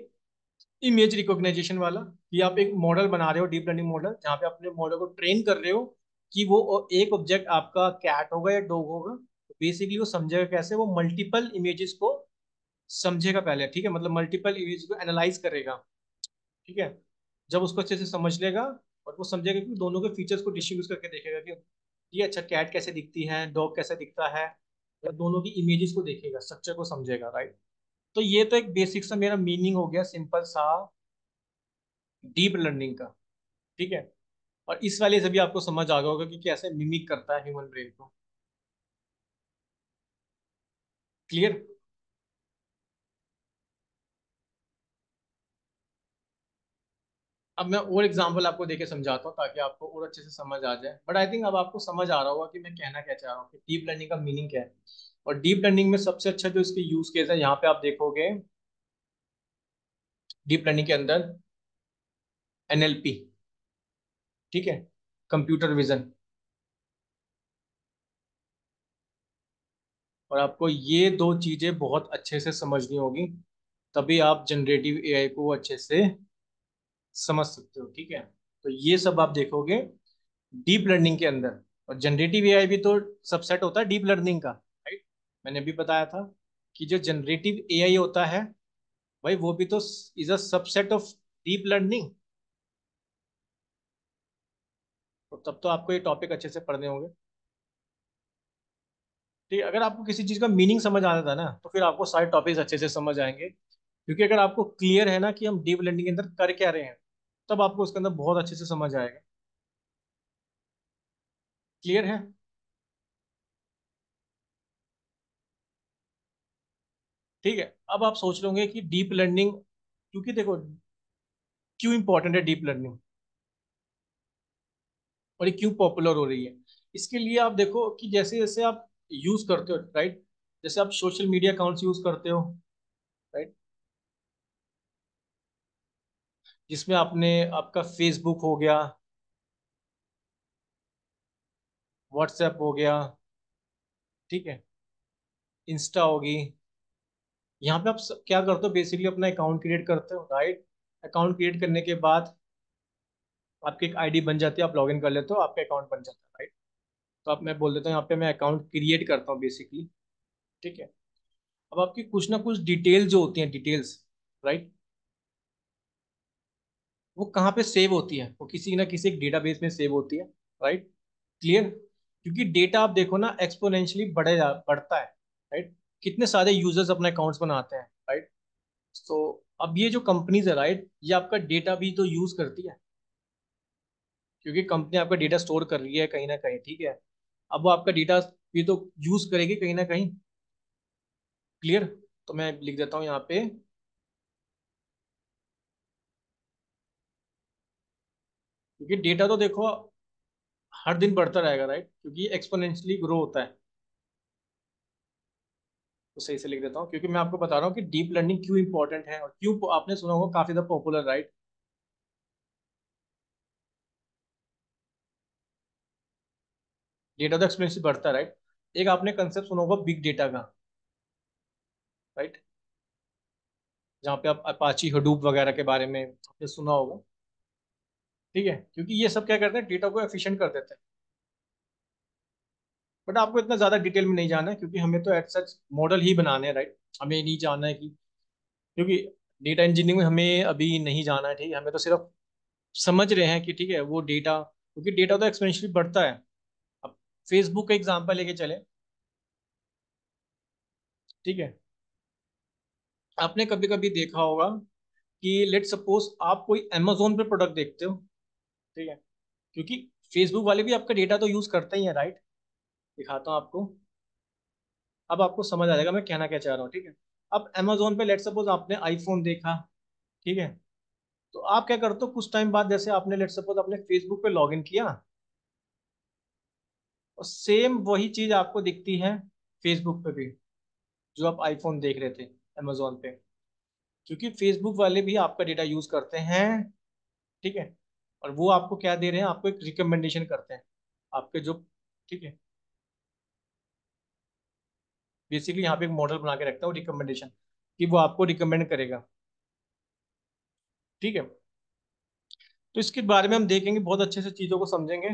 इमेज रिकॉग्नाइजेशन वाला, कि आप एक मॉडल बना रहे हो, डीप लर्निंग मॉडल, जहाँ पे अपने मॉडल को ट्रेन कर रहे हो कि वो एक ऑब्जेक्ट आपका कैट होगा या डॉग होगा। तो बेसिकली वो समझेगा कैसे, वो मल्टीपल इमेजेस को समझेगा पहले, ठीक है, मतलब मल्टीपल इमेज को एनालाइज करेगा, ठीक है। जब उसको अच्छे से समझ लेगा और वो समझेगा कि दोनों के फीचर्स को डिस्टिंग्विश करके देखेगा कि ये अच्छा कैट कैसे दिखती है, डॉग कैसे दिखता है, और दोनों की इमेजेस को देखेगा, स्ट्रक्चर को समझेगा, राइट। तो ये तो एक बेसिक सा मेरा मीनिंग हो गया, सिंपल सा, डीप लर्निंग का, ठीक है। और इस वाले से भी आपको समझ आ गया होगा कि कैसे मिमिक करता है ह्यूमन ब्रेन को। क्लियर। अब मैं और एग्जांपल आपको देके समझाता हूँ ताकि आपको और अच्छे से समझ आ जाए, बट आई थिंक अब आपको समझ आ रहा होगा कि मैं कहना क्या चाह रहा हूँ, कि डीप लर्निंग का मीनिंग क्या है। और डीप लर्निंग में सबसे अच्छा जो इसके यूज केस है, यहाँ पे आप देखोगे डीप लर्निंग के अंदर एनएलपी, ठीक है, कंप्यूटर विजन। और आपको ये दो चीजें बहुत अच्छे से समझनी होगी, तभी आप जनरेटिव एआई को अच्छे से समझ सकते हो, ठीक है। तो ये सब आप देखोगे डीप लर्निंग के अंदर। और जनरेटिव एआई भी तो सबसेट होता है डीप लर्निंग का, राइट। मैंने भी बताया था कि जो जनरेटिव एआई होता है भाई, वो भी तो is a subset of deep learning. तो तब तो आपको ये टॉपिक अच्छे से पढ़ने होंगे। ठीक है, अगर आपको किसी चीज़ का मीनिंग समझ आ जाता है ना, तो फिर आपको सारे टॉपिक्स अच्छे से समझ आएंगे। क्योंकि अगर आपको क्लियर है ना कि हम डीप लर्निंग के अंदर कर क्या रहे हैं, तब आपको उसके अंदर बहुत अच्छे से समझ आएगा। क्लियर है? ठीक है। अब आप सोच रहे होंगे कि डीप लर्निंग, क्योंकि देखो क्यों इंपॉर्टेंट है डीप लर्निंग और ये क्यों पॉपुलर हो रही है। इसके लिए आप देखो कि जैसे जैसे आप यूज करते हो, राइट। जैसे आप सोशल मीडिया अकाउंट्स यूज करते हो, राइट, जिसमें आपने आपका फेसबुक हो गया, व्हाट्सएप हो गया, ठीक है, इंस्टा होगी। यहाँ पे आप क्या करते हो, बेसिकली अपना अकाउंट क्रिएट करते हो, राइट। अकाउंट क्रिएट करने के बाद आपकी एक आईडी बन जाती है, आप लॉगिन कर लेते हो, आपका अकाउंट बन जाता है, राइट। तो आप, मैं बोल देता हूँ यहाँ पे मैं अकाउंट क्रिएट करता हूँ बेसिकली, ठीक है। अब आपकी कुछ ना कुछ डिटेल जो होती हैं, डिटेल्स, राइट, वो कहाँ पे सेव होती है, वो किसी ना किसी एक डेटाबेस में सेव होती है, राइट। क्लियर? क्योंकि डेटा आप देखो ना एक्सपोनेंशियली बढ़ता है, राइट। कितने सारे यूजर्स अपने अकाउंट्स बनाते हैं, राइट। तो अब ये जो कंपनीज है, राइट, ये आपका डेटा भी तो यूज करती है, क्योंकि कंपनी आपका डेटा स्टोर कर रही है कहीं ना कहीं, ठीक है। अब वो आपका डेटा भी तो यूज करेगी कहीं ना कहीं। क्लियर? तो मैं लिख देता हूँ यहाँ पे, क्योंकि डेटा तो देखो हर दिन बढ़ता रहेगा, राइट, क्योंकि एक्सपोनेंशियली ग्रो होता है। तो सही से लिख देता हूँ, क्योंकि मैं आपको बता रहा हूँ कि डीप लर्निंग क्यों इंपॉर्टेंट है और क्यों आपने सुना होगा काफी ज्यादा पॉपुलर, राइट। डेटा तो एक्सपोनेंशियली बढ़ता है, राइट। एक आपने कंसेप्ट सुना होगा बिग डेटा का, राइट, जहाँ पे आप अपाची हडूप वगैरह के बारे में आपने सुना होगा। ठीक है, क्योंकि ये सब क्या करते हैं, डेटा को एफिशिएंट कर देते हैं। बट आपको इतना ज्यादा डिटेल में नहीं जाना है, क्योंकि हमें तो एट सच मॉडल ही बनाने हैं, राइट। हमें नहीं जानना है कि, क्योंकि डेटा इंजीनियरिंग में हमें अभी नहीं जाना है, ठीक है। हमें तो सिर्फ समझ रहे हैं कि ठीक है वो डेटा, क्योंकि डेटा तो एक्सपोनेंशियली बढ़ता है। अब फेसबुक का एग्जांपल लेके चले, ठीक है। आपने कभी कभी देखा होगा कि लेट सपोज आप कोई अमेजोन पे प्रोडक्ट देखते हो, ठीक है, क्योंकि फेसबुक वाले भी आपका डेटा तो यूज करते ही है, राइट। दिखाता हूँ आपको, अब आपको समझ आ जाएगा मैं कहना क्या चाह रहा हूँ, ठीक है। अब अमेजोन पे लेट सपोज आपने आईफोन देखा, ठीक है। तो आप क्या करते हो, कुछ टाइम बाद जैसे आपने लेट सपोज अपने फेसबुक पे लॉगिन किया, और सेम वही चीज आपको दिखती है फेसबुक पे भी, जो आप आईफोन देख रहे थे अमेजोन पे, क्योंकि फेसबुक वाले भी आपका डेटा यूज करते हैं, ठीक है। और वो आपको क्या दे रहे हैं, आपको एक रिकमेंडेशन करते हैं आपके जो, ठीक है, बेसिकली यहाँ पे एक मॉडल बना के रखता है वो रिकमेंडेशन, कि वो आपको रिकमेंड करेगा, ठीक है। तो इसके बारे में हम देखेंगे, बहुत अच्छे से चीज़ों को समझेंगे।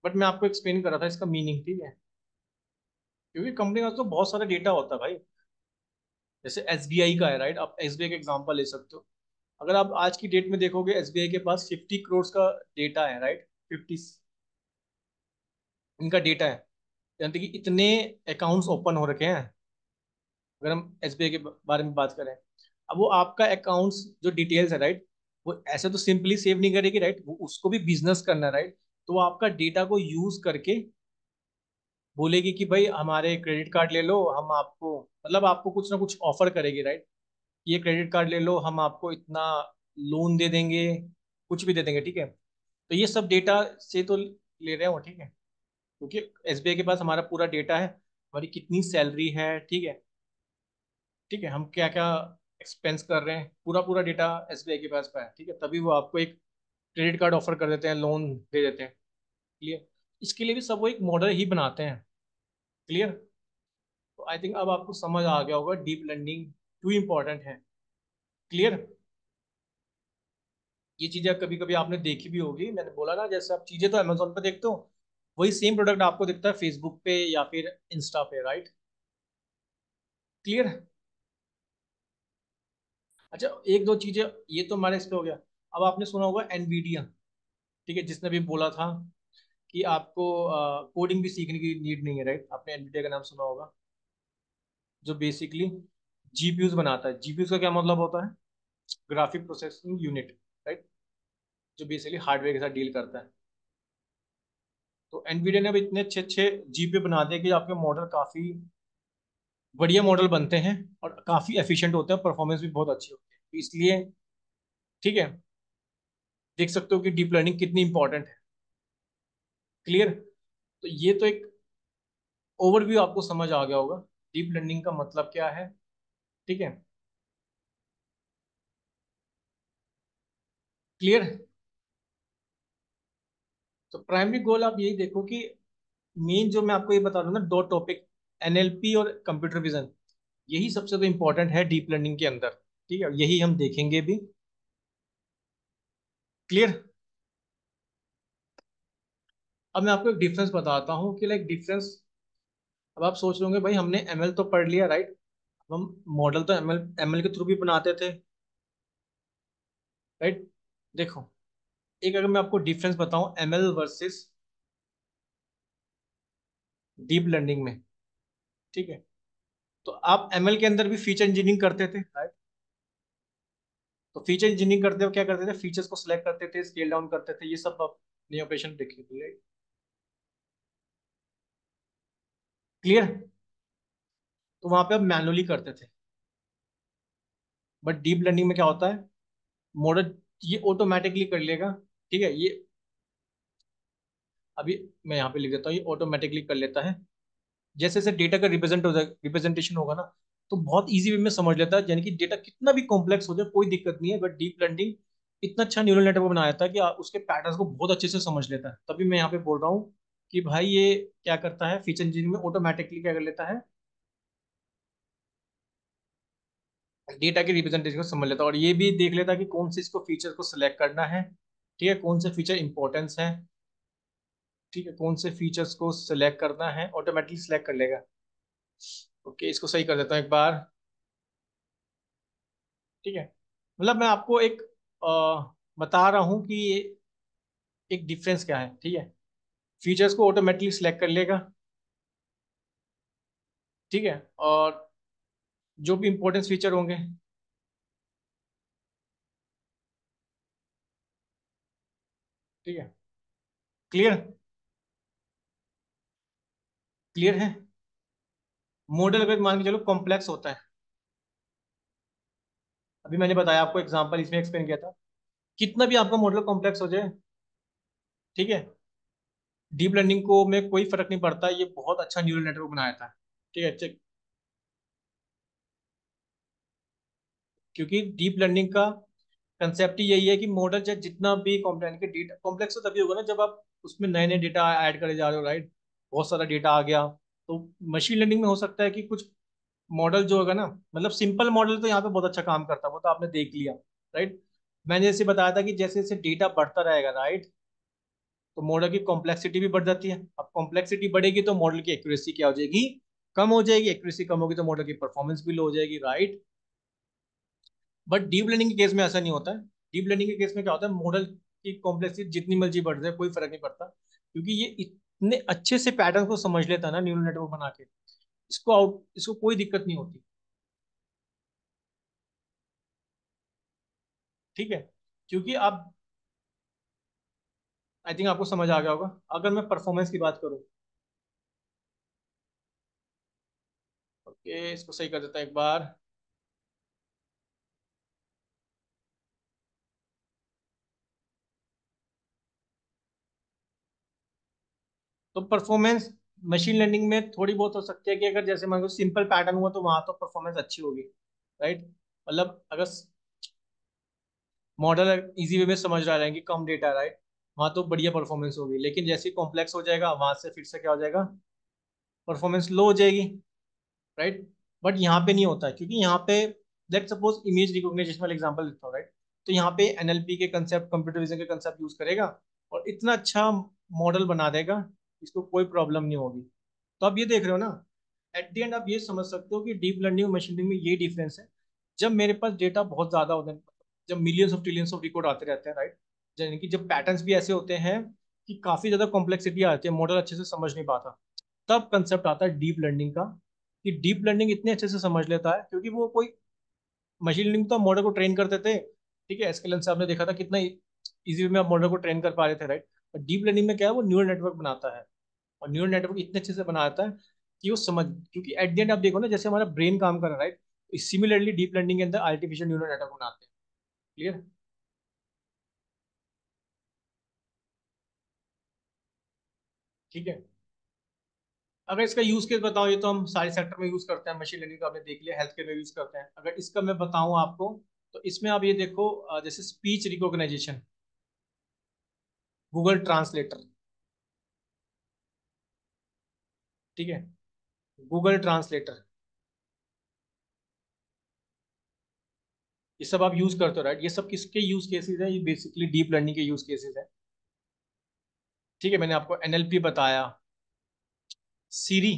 बट मैं आपको एक्सप्लेन कर रहा था इसका मीनिंग, ठीक है। क्योंकि कंपनी का तो बहुत सारा डेटा होता है भाई। जैसे एसबीआई का है, राइट, आप एसबीआई का एग्जांपल ले सकते हो। अगर आप आज की डेट में देखोगे, एसबीआई के पास 50 करोड़ का डेटा है, राइट। 50 इनका डेटा है, यानी कि इतने अकाउंट्स ओपन हो रखे हैं, अगर हम एसबीआई के बारे में बात करें। अब वो आपका अकाउंट्स जो डिटेल्स है, राइट, वो ऐसे तो सिंपली सेव नहीं करेगी, राइट, वो उसको भी बिजनेस करना है, राइट। तो वो आपका डेटा को यूज करके बोलेगी कि भाई हमारे क्रेडिट कार्ड ले लो, हम आपको, मतलब आपको कुछ ना कुछ ऑफर करेगी, राइट। ये क्रेडिट कार्ड ले लो, हम आपको इतना लोन दे देंगे, कुछ भी दे देंगे, ठीक है। तो ये सब डेटा से तो ले रहे हो, ठीक है, क्योंकि एसबीआई के पास हमारा पूरा डेटा है, हमारी कितनी सैलरी है, ठीक है, ठीक है, हम क्या क्या एक्सपेंस कर रहे हैं, पूरा पूरा डेटा एसबीआई के पास है, ठीक है। तभी वो आपको एक क्रेडिट कार्ड ऑफर कर देते हैं, लोन दे देते हैं। क्लियर? इसके लिए भी सब वो एक मॉडल ही बनाते हैं। क्लियर? तो आई थिंक अब आपको समझ आ गया होगा डीप लर्निंग क्यों इंपॉर्टेंट है। क्लियर? ये चीजें कभी कभी आपने देखी भी होगी, मैंने बोला ना, जैसे आप चीजें तो अमेजोन पे देखते हो, वही सेम प्रोडक्ट आपको दिखता है फेसबुक पे या फिर इंस्टा पे, राइट? क्लियर? अच्छा, एक दो चीजें, ये तो हमारे इस पे हो गया। अब आपने सुना होगा एनवीडिया, ठीक है, जिसने भी बोला था कि आपको कोडिंग भी सीखने की नीड नहीं है, राइट? आपने एनवीडिया का नाम सुना होगा, जो बेसिकली जीपीयूज बनाता है। जीपीयूज का क्या मतलब होता है? Graphic processing unit, right? जो बेसिकली हार्डवेयर के साथ डील करता है। तो एनवीडिया ने अब इतने अच्छे अच्छे जीपीयू बना दिए कि आपके मॉडल काफी बढ़िया मॉडल बनते हैं और काफी एफिशिएंट होते हैं, परफॉर्मेंस भी बहुत अच्छी होती है, तो इसलिए, ठीक है, देख सकते हो कि डीप लर्निंग कितनी इंपॉर्टेंट है। क्लियर? तो ये तो एक ओवरव्यू आपको समझ आ गया होगा डीप लर्निंग का मतलब क्या है। ठीक है? क्लियर? तो प्राइमरी गोल आप यही देखो कि मेन जो मैं आपको ये बता रहा हूँ ना, दो टॉपिक, एनएलपी और कंप्यूटर विजन, यही सबसे ज्यादा इंपॉर्टेंट है डीप लर्निंग के अंदर। ठीक है, यही हम देखेंगे भी। क्लियर? अब मैं आपको एक डिफरेंस बताता हूँ कि लाइक डिफरेंस, अब आप सोच रहे होंगे भाई हमने एमएल तो पढ़ लिया, राइट? हम मॉडल तो एमएल एमएल के थ्रू भी बनाते थे, राइट? देखो, एक अगर मैं आपको डिफरेंस बताऊं एमएल वर्सेस डीप लर्निंग में, ठीक है, तो आप एमएल के अंदर भी फीचर इंजीनियरिंग करते थे, राइट? तो फीचर इंजीनियरिंग करते हो क्या करते थे? फीचर्स को सिलेक्ट करते थे, स्केल डाउन करते थे, ये सब अपनी ऑपरेशन देखी थी, राइट? क्लियर? तो वहां पे आप मैनुअली करते थे। बट डीप लर्निंग में क्या होता है, मॉडल ये ऑटोमेटिकली कर लेगा। ठीक है, ये अभी मैं यहाँ पे लिख देता हूँ, ये ऑटोमेटिकली कर लेता है। जैसे जैसे डेटा का रिप्रेजेंटेशन होगा ना, तो बहुत इजी वे में समझ लेता है, यानी कि डेटा कितना भी कॉम्प्लेक्स हो जाए कोई दिक्कत नहीं है, बट डीप लर्निंग इतना अच्छा न्यूरल नेटवर्क बनाया था कि उसके पैटर्न्स को बहुत अच्छे से समझ लेता है। तभी मैं यहाँ पे बोल रहा हूँ कि भाई ये क्या करता है, फीचर इंजीनियरिंग में ऑटोमेटिकली क्या कर लेता है, डेटा के रिप्रेजेंटेशन को समझ लेता है, और ये भी देख लेता है कि कौन से इसको फीचर को सिलेक्ट करना है। ठीक है, कौन से फीचर इंपॉर्टेंस है, ठीक है, कौन से फीचर्स को सिलेक्ट करना है, ऑटोमेटिकली सिलेक्ट कर लेगा। ओके, इसको सही कर देता हूँ एक बार। ठीक है, मतलब मैं आपको एक बता रहा हूँ कि ये एक डिफरेंस क्या है। ठीक है, फीचर्स को ऑटोमेटिकली सिलेक्ट कर लेगा, ठीक है, और जो भी इंपॉर्टेंस फीचर होंगे, ठीक है। क्लियर? क्लियर है? मॉडल अगर मान के चलो कॉम्प्लेक्स होता है, अभी मैंने बताया आपको एग्जांपल इसमें एक्सप्लेन किया था, कितना भी आपका मॉडल कॉम्प्लेक्स हो जाए, ठीक है, डीप लर्निंग को में कोई फर्क नहीं पड़ता, ये बहुत अच्छा न्यूरल नेटवर्क बनाया था। ठीक है, क्योंकि डीप लर्निंग का कंसेप्ट ही यही है कि मॉडल चाहे जितना भी कॉम्प्लेक्स, के डेटा कॉम्प्लेक्स तो तभी होगा ना जब आप उसमें नए नए डेटा ऐड करे जा रहे हो, राइट? बहुत सारा डेटा आ गया, तो मशीन लर्निंग में हो सकता है कि कुछ मॉडल जो होगा ना, मतलब सिंपल मॉडल तो यहाँ पे बहुत अच्छा काम करता है, वो तो आपने देख लिया, राइट? मैंने जैसे बताया था कि जैसे जैसे डेटा बढ़ता रहेगा, राइट, तो मॉडल की कॉम्प्लेक्सिटी भी बढ़ जाती है। अब कॉम्प्लेक्सिटी बढ़ेगी तो मॉडल की एक्यूरेसी क्या हो जाएगी, कम हो जाएगी। एक्यूरेसी कम होगी तो मॉडल की परफॉर्मेंस भी लो हो जाएगी, राइट? बट डीप लर्निंग के केस में ऐसा नहीं होता है। डीप लर्निंग के केस में क्या होता है, मॉडल की कॉम्प्लेक्सिटी जितनी मर्जी बढ़ जाए कोई फर्क नहीं पड़ता, क्योंकि ये इतने अच्छे से पैटर्न को समझ लेता है ना न्यूरल नेटवर्क बना के, इसको कोई दिक्कत नहीं होती। ठीक है, क्योंकि आप, आई थिंक आपको समझ आ गया होगा। अगर मैं परफॉर्मेंस की बात करूँ, ओके, इसको सही कर देता है एक बार। तो परफॉर्मेंस मशीन लर्निंग में थोड़ी बहुत हो सकती है कि अगर जैसे मान लो सिंपल पैटर्न हुआ तो वहां तो परफॉर्मेंस अच्छी होगी, राइट? मतलब अगर मॉडल इजी वे में समझ रहा है कि कम डेटा, राइट, वहां तो बढ़िया परफॉर्मेंस होगी। लेकिन जैसे कॉम्प्लेक्स हो जाएगा वहां से फिर से क्या हो जाएगा, परफॉर्मेंस लो हो जाएगी, राइट? बट यहाँ पे नहीं होता है, क्योंकि यहाँ पे लेट सपोज इमेज रिकॉग्निशन वाला एग्जांपल देता हूँ, राइट? तो यहाँ पे एनएलपी के कंसेप्ट, कंप्यूटर विजन के कंसेप्ट यूज करेगा और इतना अच्छा मॉडल बना देगा, इसको कोई प्रॉब्लम नहीं होगी। तो आप ये देख रहे हो ना, एट द एंड आप ये समझ सकते हो कि डीप लर्निंग और मशीन लर्निंग में ये डिफरेंस है। जब मेरे पास डेटा बहुत ज्यादा होता है, जब millions of trillions of record आते रहते हैं, राइट, यानी कि जब पैटर्न्स भी ऐसे होते हैं कि काफी ज्यादा कॉम्प्लेक्सिटी आती है, मॉडल अच्छे से समझ नहीं पाता, तब कंसेप्ट आता है डीप लर्निंग का, कि डीप लर्निंग इतने अच्छे से समझ लेता है, क्योंकि वो कोई मशीन लर्निंग तो मॉडल को ट्रेन करते थे, ठीक है, एसकेएलन से आपने देखा था कितना इजी में आप मॉडल को ट्रेन कर पा रहे थे, राइट। और डीप लर्निंग में क्या है, वो न्यूरल नेटवर्क बनाता है, और न्यूरल नेटवर्क इतने अच्छे से बनाता है कि वो समझ, क्योंकि एट द एंड आप देखो ना, जैसे हमारा ब्रेन काम कर रहा है, राइट, सिमिलरली डीप लर्निंग के अंदर आर्टिफिशियल न्यूरल नेटवर्क बनाते हैं। क्लियर? ठीक है। अगर इसका यूज केस बताओ, ये तो हम सारे सेक्टर में यूज करते हैं, मशीन लर्निंग का आपने देख लिया, हेल्थ केयर में यूज करते हैं। अगर इसका मैं बताऊं आपको, तो इसमें आप ये देखो, जैसे स्पीच रिकॉग्नाइजेशन, गूगल ट्रांसलेटर, ठीक है, गूगल ट्रांसलेटर, ये सब आप यूज करते हो, राइट। ये सब किसके यूज केसेस है? ये बेसिकली डीप लर्निंग के यूज केसेस है। ठीक है, मैंने आपको एनएलपी बताया, सीरी,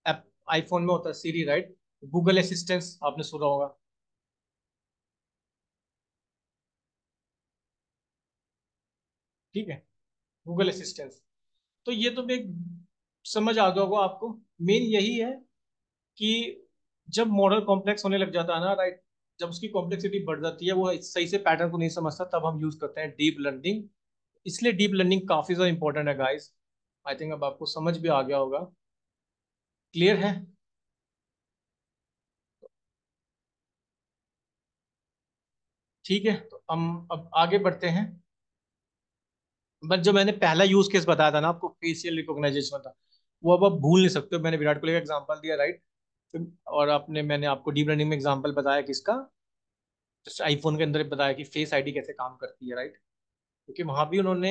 ऐप आईफोन में होता है सीरी, राइट। गूगल असिस्टेंस आपने सुना होगा, ठीक है, गूगल असिस्टेंस। तो ये तो एक समझ आ गया होगा आपको। मेन यही है कि जब मॉडल कॉम्प्लेक्स होने लग जाता है ना, राइट, जब उसकी कॉम्प्लेक्सिटी बढ़ जाती है, वो सही से पैटर्न को नहीं समझता, तब हम यूज करते हैं डीप लर्निंग। इसलिए डीप लर्निंग काफी ज्यादा इंपॉर्टेंट है गाइस। आई थिंक अब आपको समझ भी आ गया होगा। क्लियर है? ठीक है, तो हम अब आगे बढ़ते हैं। बट जो मैंने पहला यूज केस बताया था ना आपको, फेशियल रिकॉग्नाइजेशन था, वो अब आप भूल नहीं सकते हो। मैंने विराट कोहली का एग्जांपल दिया, राइट, और आपने, मैंने आपको डीप लर्निंग में एग्जांपल बताया किसका, जैसे आईफोन के अंदर बताया कि फेस आईडी कैसे काम करती है, राइट। क्योंकि वहां भी उन्होंने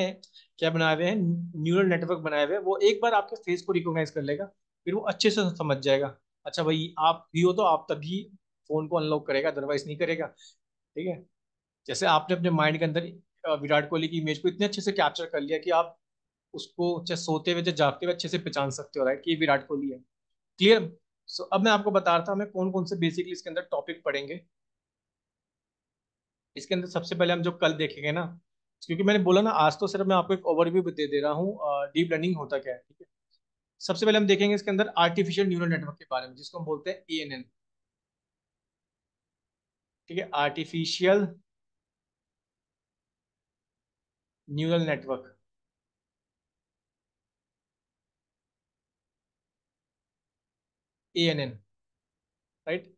क्या बनाए हुए हैं, न्यूरल नेटवर्क बनाए हुए हैं, वो एक बार आपके फेस को रिकॉग्नाइज कर लेगा, फिर वो अच्छे से समझ जाएगा, अच्छा भाई आप भी हो, तो आप तभी फोन को अनलॉक करेगा, अदरवाइज नहीं करेगा। ठीक है। जैसे आपने अपने माइंड के अंदर विराट कोहली की इमेज को इतने अच्छे से कैप्चर कर लिया कि आप उसको चाहे सोते हुए चाहे जागते हुए अच्छे से पहचान सकते हो, राइट, कि ये विराट कोहली है। क्लियर? सो अब मैं आपको बता रहा था हमें कौन कौन से बेसिकली इसके अंदर टॉपिक पढ़ेंगे। इसके अंदर सबसे पहले हम जो कल देखेंगे ना, क्योंकि मैंने बोला ना, आज तो सिर्फ मैं आपको एक ओवरव्यू दे दे रहा हूँ डीप लर्निंग होता क्या है, ठीक है। सबसे पहले हम देखेंगे इसके अंदर आर्टिफिशियल न्यूरल नेटवर्क के बारे में, जिसको हम बोलते हैं एएनएन। ठीक है, artificial neural network, ANN, right.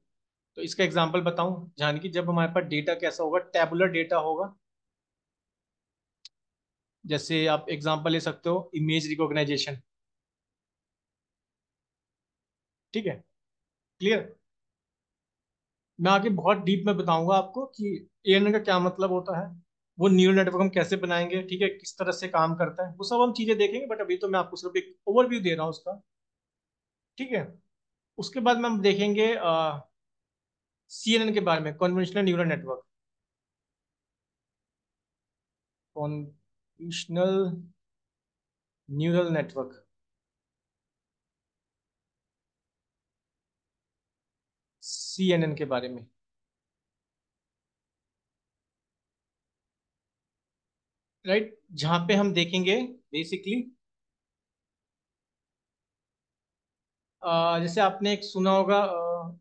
तो इसका एग्जांपल बताऊं, जान की जब हमारे पास डेटा कैसा होगा, टेबुलर डेटा होगा। जैसे आप एग्जांपल ले सकते हो, इमेज रिकॉग्नाइजेशन, ठीक है। क्लियर? मैं आगे बहुत डीप में बताऊंगा आपको कि एएनएन का क्या मतलब होता है, वो न्यूरल नेटवर्क हम कैसे बनाएंगे, ठीक है, किस तरह से काम करता है, वो सब हम चीजें देखेंगे। बट अभी तो मैं आपको सिर्फ एक ओवरव्यू दे रहा हूँ उसका, ठीक है। उसके बाद में हम देखेंगे सीएनएन के बारे में, conventional neural network, conventional neural network, CNN के बारे में, राइट, जहाँ पे हम देखेंगे बेसिकली, जैसे आपने एक सुना होगा,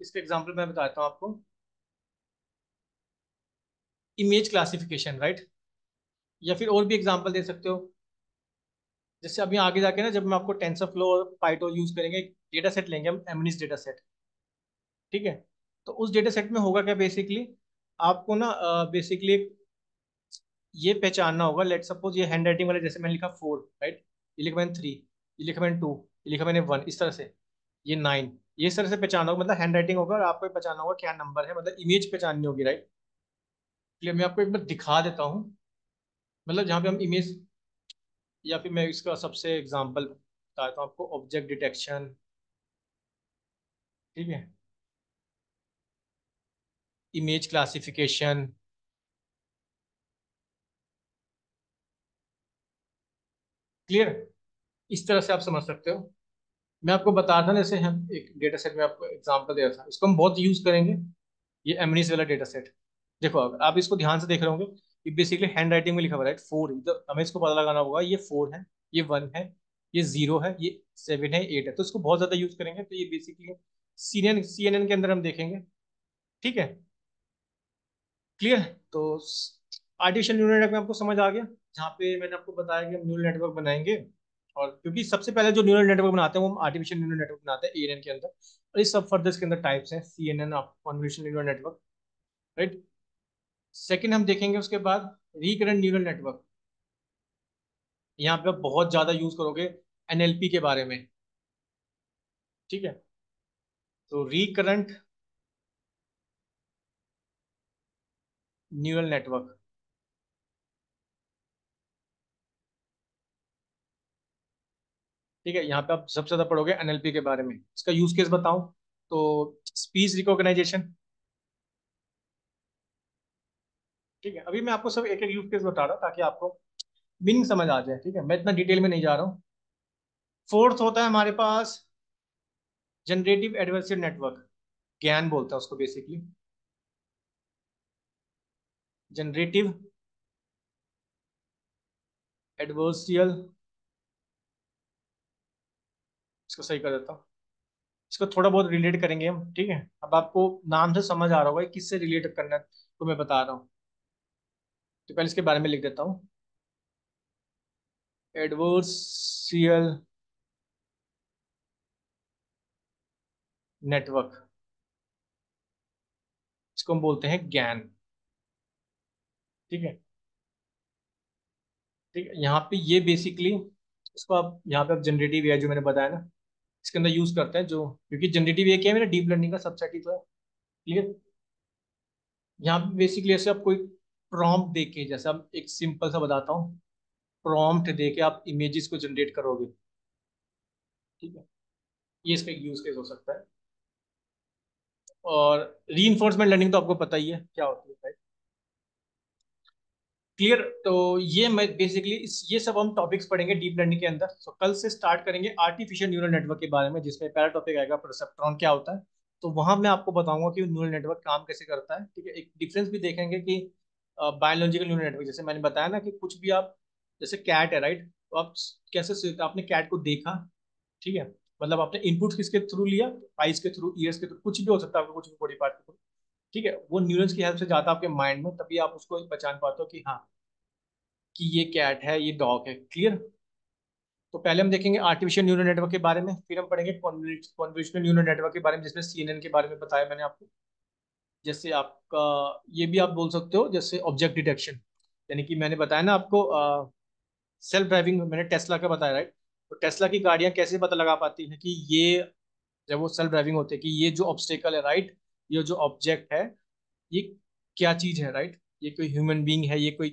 इसका एग्जांपल मैं बताता हूँ आपको, इमेज क्लासिफिकेशन, राइट, या फिर और भी एग्जांपल दे सकते हो। जैसे अभी आगे जाके ना, जब मैं आपको टेंसर फ्लो और पाइटो यूज करेंगे, डेटा सेट लेंगे हम, एमनिस डेटा सेट, ठीक है। तो उस डेटा सेट में होगा क्या बेसिकली, आपको ना बेसिकली ये पहचानना होगा, लेट सपोज ये हैंड राइटिंग वाले, जैसे मैंने लिखा 4, राइट, ये लिखा मैंने 3, ये लिखा मैंने 2, ये लिखा मैंने 1, इस तरह से, ये 9, ये इस तरह से पहचाना होगा, मतलब हैंड राइटिंग होगा, और आपको ये पहचानना होगा क्या नंबर है, मतलब इमेज पहचाननी होगी, राइट। इसलिए मैं आपको एक बार दिखा देता हूँ, मतलब जहाँ पे हम इमेज, या फिर मैं इसका सबसे एग्जांपल बताता हूँ आपको, ऑब्जेक्ट डिटेक्शन, ठीक है, इमेज क्लासिफिकेशन, क्लियर? इस तरह से आप समझ सकते हो। मैं आपको बता रहा था, जैसे हम एक डेटा सेट में आपको एग्जांपल दे रहा था, इसको हम बहुत यूज करेंगे, ये एमनीस वाला डेटा सेट। देखो अगर आप इसको ध्यान से देख रहे होंगे, ये बेसिकली हैंड राइटिंग में लिखा हुआ है, राइट? फोर, तो हमें इसको पता लगाना होगा, ये फोर है, ये वन है, ये जीरो है, ये सेवन है, एट है। तो इसको बहुत ज्यादा यूज करेंगे, तो ये बेसिकली CNN के अंदर हम देखेंगे। ठीक है? क्लियर? तो आर्टिफिशियल न्यूरल नेटवर्क में आपको समझ आ गया, जहाँ पे मैंने आपको बताया कि हम न्यूरल नेटवर्क बनाएंगे। और क्योंकि सबसे पहले जो न्यूरल नेटवर्क बनाते हैं वो हम आर्टिफिशियल न्यूरल नेटवर्क बनाते हैं ANN के अंदर, और इस सब फर्दर इसके अंदर टाइप्स हैं, CNN, convolutional neural network, right? Second हम देखेंगे उसके बाद रिकरेंट न्यूरल नेटवर्क। यहाँ पे आप बहुत ज्यादा यूज करोगे NLP के बारे में। ठीक है? तो रिकरेंट न्यूरल नेटवर्क, ठीक है, यहाँ पे आप सबसे ज्यादा पढ़ोगे NLP के बारे में। इसका यूज केस बताऊं तो स्पीच रिकॉग्नाइजेशन। ठीक है, अभी मैं आपको सब एक एक यूज केस बता रहा हूँ ताकि आपको मीनिंग समझ आ जाए। ठीक है, मैं इतना डिटेल में नहीं जा रहा हूँ। फोर्थ होता है हमारे पास जनरेटिव एडवर्सरी नेटवर्क, ज्ञान बोलता है उसको बेसिकली, जनरेटिव एडवर्सियल। इसको सही कर देता हूँ, इसको थोड़ा बहुत रिलेट करेंगे हम। ठीक है, अब आपको नाम से समझ आ रहा होगा कि किससे रिलेट करना है, तो मैं बता रहा हूँ। तो पहले इसके बारे में लिख देता हूँ, एडवर्सियल नेटवर्क, इसको हम बोलते हैं ज्ञान। ठीक है? ठीक है, यहाँ पे ये बेसिकली, इसको आप यहाँ पे आप जनरेटिव एआई जो मैंने बताया ना, इसके अंदर यूज करते हैं, जो क्योंकि जनरेटिव एआई क्या है, मेरा डीप लर्निंग का सबसेट ही तो है। क्लियर? यहाँ पे बेसिकली ऐसे आप कोई प्रॉम्प्ट दे के, जैसे आप एक सिंपल सा बताता हूँ, प्रॉम्प्ट दे के आप इमेजेस को जनरेट करोगे। ठीक है, ये इसका यूज केस हो सकता है। और री लर्निंग तो आपको पता ही है क्या होती है, right? क्लियर? तो ये मैं बेसिकली ये सब हम टॉपिक्स पढ़ेंगे डीप लर्निंग के अंदर। सो कल से स्टार्ट करेंगे आर्टिफिशियल न्यूरल नेटवर्क के बारे में, जिसमें पहला टॉपिक आएगा परसेप्ट्रॉन क्या होता है। तो वहां मैं आपको बताऊंगा कि न्यूरल नेटवर्क काम कैसे करता है। ठीक है, एक डिफरेंस भी देखेंगे कि बायोलॉजिकल न्यूरल नेटवर्क, जैसे मैंने बताया ना कि कुछ भी आप, जैसे कैट है, राइट? तो आप कैसे, आपने कैट को देखा, ठीक है, मतलब आपने इनपुट किसके थ्रू लिया, आइज के थ्रू, ईयर्स के थ्रू, कुछ भी हो सकता है आपको, कुछ भी बॉडी पार्ट के थ्रू। ठीक है, वो न्यूरल्स की हेल्प से जाता है आपके माइंड में, तभी आप उसको पहचान पाते हो कि हाँ, कि ये कैट है, ये डॉग है। क्लियर? तो पहले हम देखेंगे आर्टिफिशियल न्यूरल नेटवर्क के बारे में, फिर हम पढ़ेंगे कॉन्वोल्यूशनल न्यूरल नेटवर्क के बारे में, जिसमें CNN के बारे में बताया मैंने आपको। जैसे आपका, ये भी आप बोल सकते हो जैसे ऑब्जेक्ट डिटेक्शन, यानी कि मैंने बताया ना आपको, सेल्फ ड्राइविंग मैंने टेस्ला का बताया, राइट? तो टेस्ला की गाड़ियां कैसे पता लगा पाती हैं कि ये, जब वो सेल्फ ड्राइविंग होते हैं, कि ये जो ऑब्स्टेकल है, राइट, ये जो ऑब्जेक्ट है, ये क्या चीज है, राइट? ये कोई ह्यूमन बीइंग है, ये कोई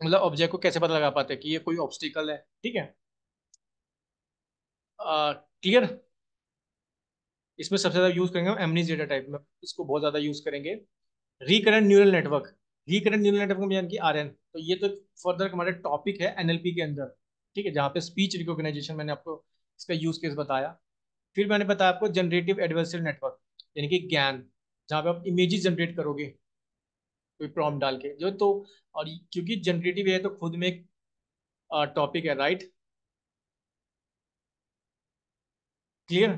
मतलब ऑब्जेक्ट को कैसे पता लगा पाते हैं कि ये कोई ऑब्स्टिकल है। ठीक है? क्लियर? इसमें सबसे ज्यादा यूज करेंगे हम एमनीस डेटा टाइप में, इसको बहुत ज्यादा यूज करेंगे। Recurrent neural network, recurrent neural network में यानी कि RN, तो ये तो फर्दर हमारे टॉपिक है NLP के अंदर। ठीक है, जहाँ पे स्पीच रिकॉग्नाइजेशन मैंने आपको इसका यूज केस बताया। फिर मैंने बताया आपको जनरेटिव एडवर्सरी नेटवर्क, यानी कि ज्ञान, जहाँ पे आप इमेजेस जनरेट करोगे कोई प्रॉम्प्ट डाल के, जो तो, और क्योंकि जनरेटिव है तो खुद में एक टॉपिक है, राइट? क्लियर?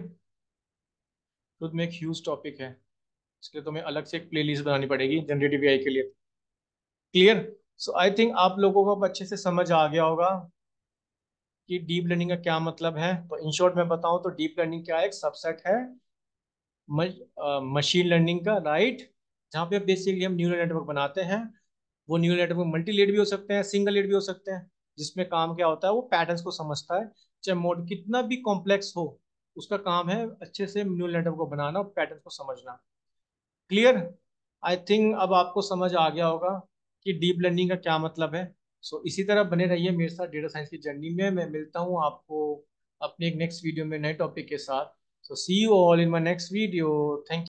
खुद में एक ह्यूज टॉपिक है, इसके लिए तुम्हें अलग से एक प्लेलिस्ट बनानी पड़ेगी जनरेटिव एआई के लिए। क्लियर? सो आई थिंक आप लोगों को अब अच्छे से समझ आ गया होगा कि डीप लर्निंग का क्या मतलब है। तो इन शॉर्ट मैं बताऊं तो डीप लर्निंग क्या है, एक सबसेट है मशीन लर्निंग का, राइट? जहाँ पे बेसिकली हम न्यूरल नेटवर्क बनाते हैं। वो न्यूरल नेटवर्क मल्टी लेड भी हो सकते हैं, सिंगल लेड भी हो सकते हैं, जिसमें काम क्या होता है, वो पैटर्न्स को समझता है, चाहे मोड कितना भी कॉम्प्लेक्स हो, उसका काम है अच्छे से न्यूरल नेटवर्क को बनाना और पैटर्न्स को समझना। क्लियर? आई थिंक अब आपको समझ आ गया होगा कि डीप लर्निंग का क्या मतलब है। सो इसी तरह बने रहिए मेरे साथ डेटा साइंस की जर्नी में। मैं मिलता हूँ आपको अपने एक नेक्स्ट वीडियो में नए टॉपिक के साथ। So see you all in my next video. Thank